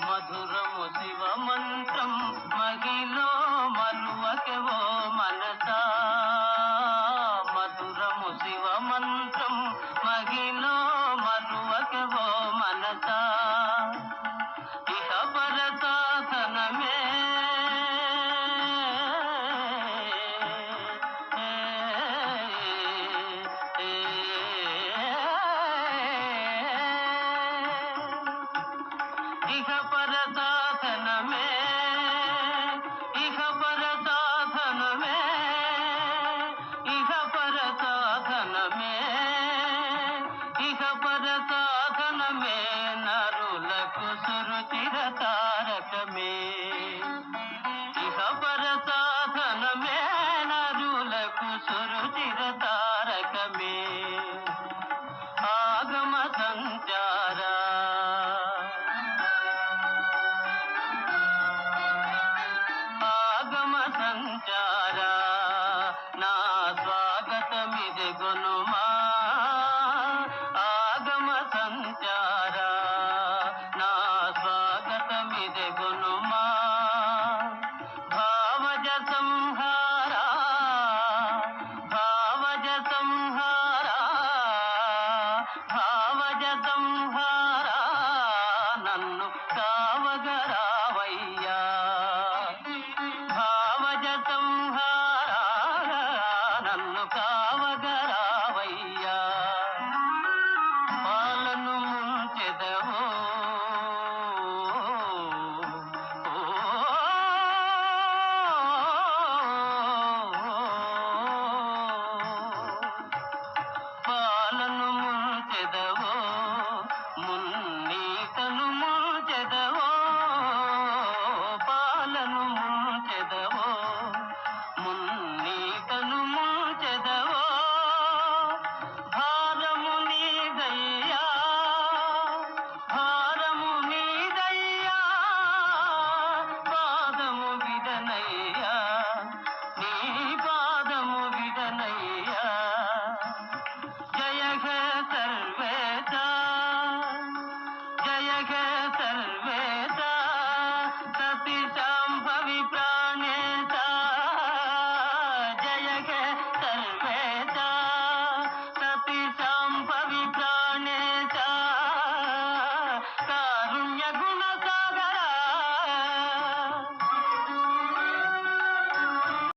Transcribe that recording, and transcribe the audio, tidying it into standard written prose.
మధురము శివ మంత్రం మహిలో మలువకెవో మనసా. మధురము శివ మంత్రం మహిలో మలువకెవో మనసా. ఇహ పర సాధనమే ఇహ పర సాధనమే ఇహ పర సాధనమే ఇహ పర సాధనమే ఇహ పర సాధనమే నరులకు సురుచిరత